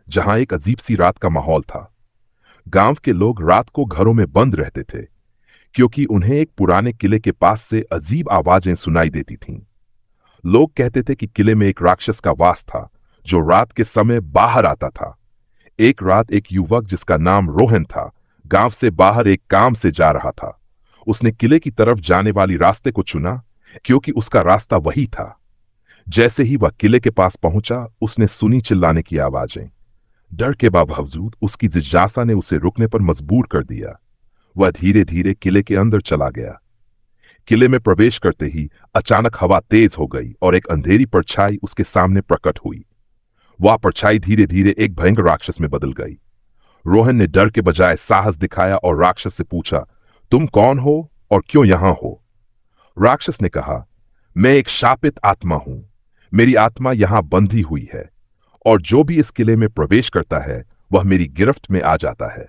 जहां एक अजीब सी रात का माहौल था। गांव के लोग रात को घरों में बंद रहते थे, क्योंकि उन्हें एक पुराने किले के पास से अजीब आवाजें सुनाई देती थीं। लोग कहते थे कि किले में एक राक्षस का वास था, जो रात के समय बाहर आता था। एक रात एक युवक जिसका नाम रोहन था, गांव से बाहर एक काम से जा रहा था। उसने किले की तरफ जाने वाली रास्ते को चुना, क्योंकि उसका रास्ता वही था। जैसे ही वह किले के पास पहुंचा, उसने सुनी चिल्लाने की आवाजें। डर के बावजूद उसकी जिज्ञासा ने उसे रुकने पर मजबूर कर दिया। वह धीरे धीरे किले के अंदर चला गया। किले में प्रवेश करते ही अचानक हवा तेज हो गई और एक अंधेरी परछाई उसके सामने प्रकट हुई। वह परछाई धीरे धीरे एक भयंकर राक्षस में बदल गई। रोहन ने डर के बजाय साहस दिखाया और राक्षस से पूछा, तुम कौन हो और क्यों यहां हो? राक्षस ने कहा, मैं एक शापित आत्मा हूं। मेरी आत्मा यहां बंधी हुई है, और जो भी इस किले में प्रवेश करता है वह मेरी गिरफ्त में आ जाता है।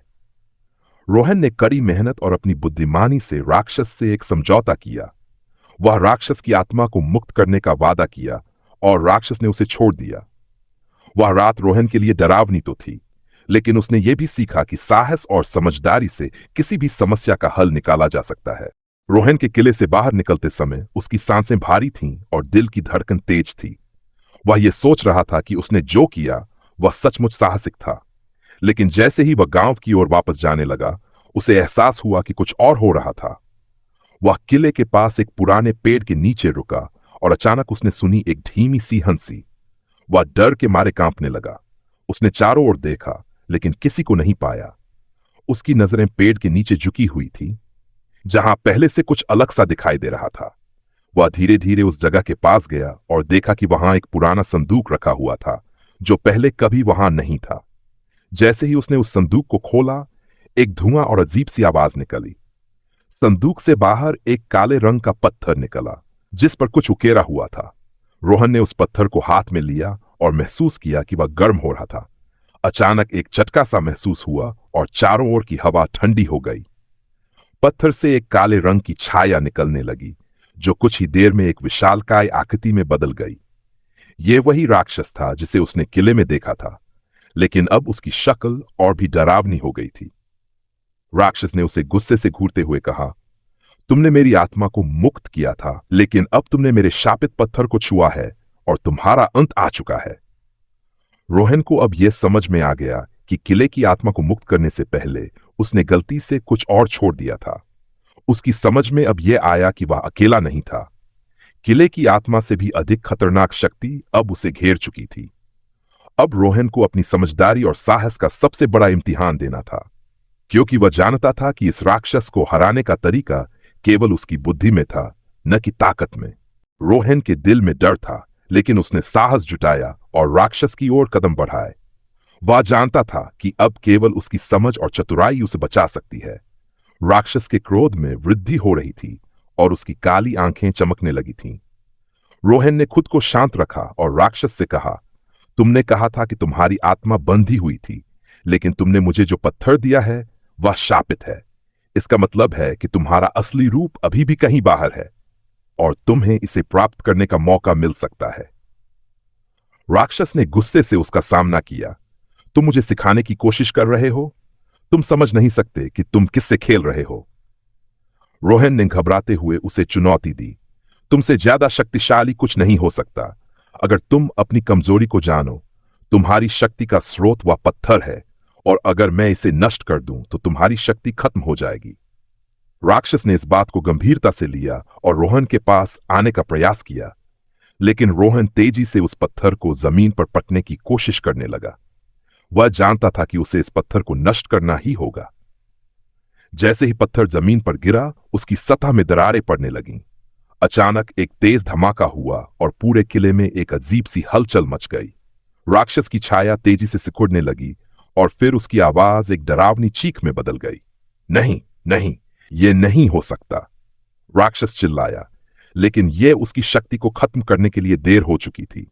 रोहन ने कड़ी मेहनत और अपनी बुद्धिमानी से राक्षस से एक समझौता किया। वह राक्षस की आत्मा को मुक्त करने का वादा किया और राक्षस ने उसे छोड़ दिया। वह रात रोहन के लिए डरावनी तो थी, लेकिन उसने यह भी सीखा कि साहस और समझदारी से किसी भी समस्या का हल निकाला जा सकता है। रोहन के किले से बाहर निकलते समय उसकी सांसें भारी थीं और दिल की धड़कन तेज थी। वह यह सोच रहा था कि उसने जो किया वह सचमुच साहसिक था। लेकिन जैसे ही वह गांव की ओर वापस जाने लगा, उसे एहसास हुआ कि कुछ और हो रहा था। वह किले के पास एक पुराने पेड़ के नीचे रुका और अचानक उसने सुनी एक धीमी सी हंसी। वह डर के मारे कांपने लगा। उसने चारों ओर देखा, लेकिन किसी को नहीं पाया। उसकी नजरें पेड़ के नीचे झुकी हुई थी, जहां पहले से कुछ अलग सा दिखाई दे रहा था। वह धीरे धीरे उस जगह के पास गया और देखा कि वहां एक पुराना संदूक रखा हुआ था, जो पहले कभी वहां नहीं था। जैसे ही उसने उस संदूक को खोला, एक धुआं और अजीब सी आवाज निकली। संदूक से बाहर एक काले रंग का पत्थर निकला, जिस पर कुछ उकेरा हुआ था। रोहन ने उस पत्थर को हाथ में लिया और महसूस किया कि वह गर्म हो रहा था। अचानक एक झटका सा महसूस हुआ और चारों ओर की हवा ठंडी हो गई। पत्थर से एक काले रंग की छाया निकलने लगी, जो कुछ ही देर में एक विशालकाय आकृति में बदल गई। ये वही राक्षस था जिसे उसने किले में देखा था, लेकिन अब उसकी शक्ल और भी डरावनी हो गई थी। राक्षस ने उसे गुस्से से घूरते हुए कहा, तुमने मेरी आत्मा को मुक्त किया था, लेकिन अब तुमने मेरे शापित पत्थर को छुआ है और तुम्हारा अंत आ चुका है। रोहन को अब यह समझ में आ गया कि किले की आत्मा को मुक्त करने से पहले उसने गलती से कुछ और छोड़ दिया था। उसकी समझ में अब यह आया कि वह अकेला नहीं था। किले की आत्मा से भी अधिक खतरनाक शक्ति अब उसे घेर चुकी थी। अब रोहन को अपनी समझदारी और साहस का सबसे बड़ा इम्तिहान देना था, क्योंकि वह जानता था कि इस राक्षस को हराने का तरीका केवल उसकी बुद्धि में था, न कि ताकत में। रोहन के दिल में डर था, लेकिन उसने साहस जुटाया और राक्षस की ओर कदम बढ़ाए। वह जानता था कि अब केवल उसकी समझ और चतुराई उसे बचा सकती है। राक्षस के क्रोध में वृद्धि हो रही थी और उसकी काली आंखें चमकने लगी थीं। रोहन ने खुद को शांत रखा और राक्षस से कहा, तुमने कहा था कि तुम्हारी आत्मा बंधी हुई थी, लेकिन तुमने मुझे जो पत्थर दिया है वह शापित है। इसका मतलब है कि तुम्हारा असली रूप अभी भी कहीं बाहर है और तुम्हें इसे प्राप्त करने का मौका मिल सकता है। राक्षस ने गुस्से से उसका सामना किया, तुम मुझे सिखाने की कोशिश कर रहे हो? तुम समझ नहीं सकते कि तुम किससे खेल रहे हो। रोहन ने घबराते हुए उसे चुनौती दी, तुमसे ज्यादा शक्तिशाली कुछ नहीं हो सकता। अगर तुम अपनी कमजोरी को जानो, तुम्हारी शक्ति का स्रोत वह पत्थर है, और अगर मैं इसे नष्ट कर दूं तो तुम्हारी शक्ति खत्म हो जाएगी। राक्षस ने इस बात को गंभीरता से लिया और रोहन के पास आने का प्रयास किया, लेकिन रोहन तेजी से उस पत्थर को जमीन पर पटने की कोशिश करने लगा। वह जानता था कि उसे इस पत्थर को नष्ट करना ही होगा। जैसे ही पत्थर जमीन पर गिरा, उसकी सतह में दरारें पड़ने लगीं। अचानक एक तेज धमाका हुआ और पूरे किले में एक अजीब सी हलचल मच गई। राक्षस की छाया तेजी से सिकुड़ने लगी और फिर उसकी आवाज एक डरावनी चीख में बदल गई। नहीं, नहीं, यह नहीं हो सकता, राक्षस चिल्लाया, लेकिन यह उसकी शक्ति को खत्म करने के लिए देर हो चुकी थी।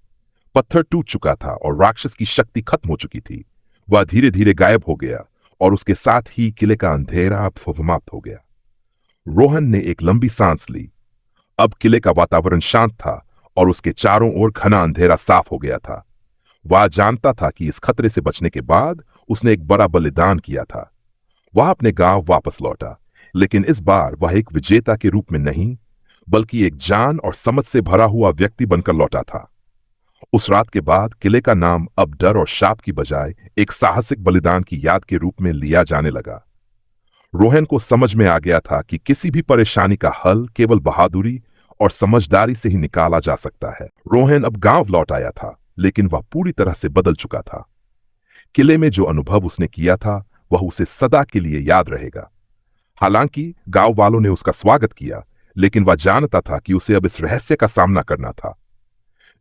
पत्थर टूट चुका था और राक्षस की शक्ति खत्म हो चुकी थी। वह धीरे धीरे गायब हो गया और उसके साथ ही किले का अंधेरा अब समाप्त हो गया। रोहन ने एक लंबी सांस ली। अब किले का वातावरण शांत था और उसके चारों ओर घना अंधेरा साफ हो गया था। वह जानता था कि इस खतरे से बचने के बाद उसने एक बड़ा बलिदान किया था। वह अपने गांव वापस लौटा, लेकिन इस बार वह एक विजेता के रूप में नहीं, बल्कि एक जान और समझ से भरा हुआ व्यक्ति बनकर लौटा था। उस रात के बाद किले का नाम अब डर और शाप की बजाय एक साहसिक बलिदान की याद के रूप में लिया जाने लगा। रोहन को समझ में आ गया था कि किसी भी परेशानी का हल केवल बहादुरी और समझदारी से ही निकाला जा सकता है। रोहन अब गांव लौट आया था, लेकिन वह पूरी तरह से बदल चुका था। किले में जो अनुभव उसने किया था वह उसे सदा के लिए याद रहेगा। हालांकि गांव वालों ने उसका स्वागत किया, लेकिन वह जानता था कि उसे अब इस रहस्य का सामना करना था।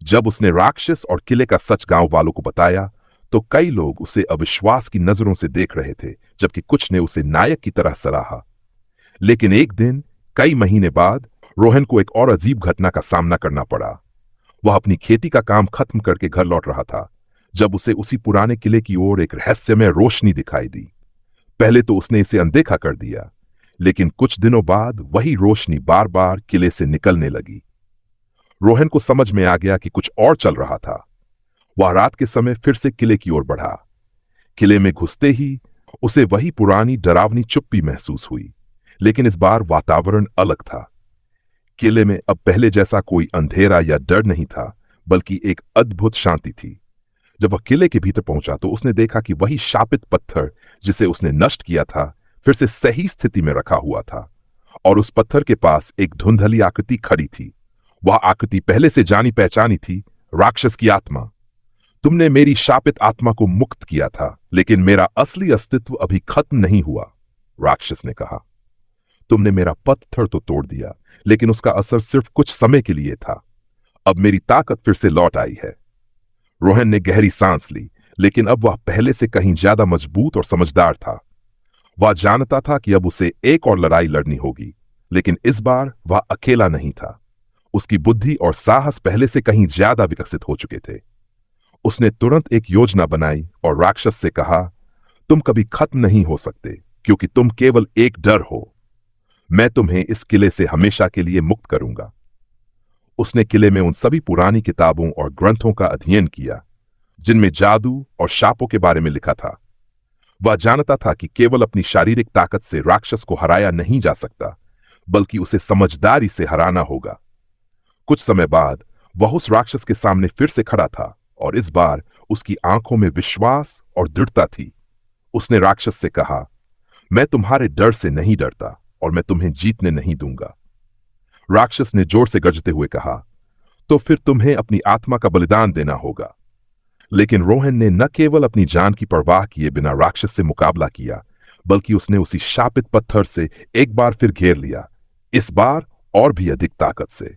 जब उसने राक्षस और किले का सच गांव वालों को बताया, तो कई लोग उसे अविश्वास की नजरों से देख रहे थे, जबकि कुछ ने उसे नायक की तरह सराहा। लेकिन एक दिन, कई महीने बाद, रोहन को एक और अजीब घटना का सामना करना पड़ा। वह अपनी खेती का काम खत्म करके घर लौट रहा था, जब उसे उसी पुराने किले की ओर एक रहस्यमय रोशनी दिखाई दी। पहले तो उसने इसे अनदेखा कर दिया, लेकिन कुछ दिनों बाद वही रोशनी बार बार किले से निकलने लगी। रोहन को समझ में आ गया कि कुछ और चल रहा था। वह रात के समय फिर से किले की ओर बढ़ा। किले में घुसते ही उसे वही पुरानी डरावनी चुप्पी महसूस हुई, लेकिन इस बार वातावरण अलग था। किले में अब पहले जैसा कोई अंधेरा या डर नहीं था, बल्कि एक अद्भुत शांति थी। जब वह किले के भीतर पहुंचा तो उसने देखा कि वही शापित पत्थर जिसे उसने नष्ट किया था, फिर से सही स्थिति में रखा हुआ था, और उस पत्थर के पास एक धुंधली आकृति खड़ी थी। वह आकृति पहले से जानी पहचानी थी, राक्षस की आत्मा। तुमने मेरी शापित आत्मा को मुक्त किया था, लेकिन मेरा असली अस्तित्व अभी खत्म नहीं हुआ, राक्षस ने कहा। तुमने मेरा पत्थर तो तोड़ दिया, लेकिन उसका असर सिर्फ कुछ समय के लिए था। अब मेरी ताकत फिर से लौट आई है। रोहन ने गहरी सांस ली, लेकिन अब वह पहले से कहीं ज्यादा मजबूत और समझदार था। वह जानता था कि अब उसे एक और लड़ाई लड़नी होगी, लेकिन इस बार वह अकेला नहीं था। उसकी बुद्धि और साहस पहले से कहीं ज्यादा विकसित हो चुके थे। उसने तुरंत एक योजना बनाई और राक्षस से कहा, तुम कभी खत्म नहीं हो सकते, क्योंकि तुम केवल एक डर हो। मैं तुम्हें इस किले से हमेशा के लिए मुक्त करूंगा। उसने किले में उन सभी पुरानी किताबों और ग्रंथों का अध्ययन किया, जिनमें जादू और शापों के बारे में लिखा था। वह जानता था कि केवल अपनी शारीरिक ताकत से राक्षस को हराया नहीं जा सकता, बल्कि उसे समझदारी से हराना होगा। कुछ समय बाद वह उस राक्षस के सामने फिर से खड़ा था, और इस बार उसकी आंखों में विश्वास और दृढ़ता थी। उसने राक्षस से कहा, मैं तुम्हारे डर से नहीं डरता, और मैं तुम्हें जीतने नहीं दूंगा। राक्षस ने जोर से गरजते हुए कहा, तो फिर तुम्हें अपनी आत्मा का बलिदान देना होगा। लेकिन रोहन ने न केवल अपनी जान की परवाह किए बिना राक्षस से मुकाबला किया, बल्कि उसने उसी शापित पत्थर से एक बार फिर घेर लिया, इस बार और भी अधिक ताकत से।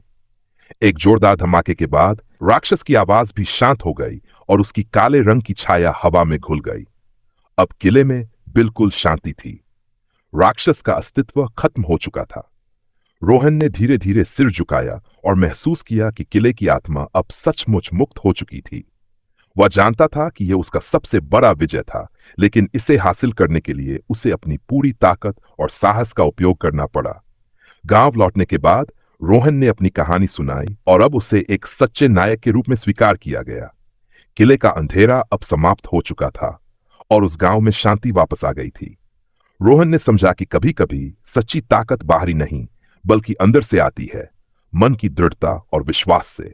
एक जोरदार धमाके के बाद राक्षस की आवाज भी शांत हो गई, और उसकी काले रंग की छाया हवा में घुल गई। अब किले में बिल्कुल शांति थी। राक्षस का अस्तित्व खत्म हो चुका था। रोहन ने धीरे धीरे सिर झुकाया और महसूस किया कि किले की आत्मा अब सचमुच मुक्त हो चुकी थी। वह जानता था कि यह उसका सबसे बड़ा विजय था, लेकिन इसे हासिल करने के लिए उसे अपनी पूरी ताकत और साहस का उपयोग करना पड़ा। गांव लौटने के बाद रोहन ने अपनी कहानी सुनाई, और अब उसे एक सच्चे नायक के रूप में स्वीकार किया गया। किले का अंधेरा अब समाप्त हो चुका था, और उस गांव में शांति वापस आ गई थी। रोहन ने समझा कि कभी कभी सच्ची ताकत बाहरी नहीं, बल्कि अंदर से आती है, मन की दृढ़ता और विश्वास से।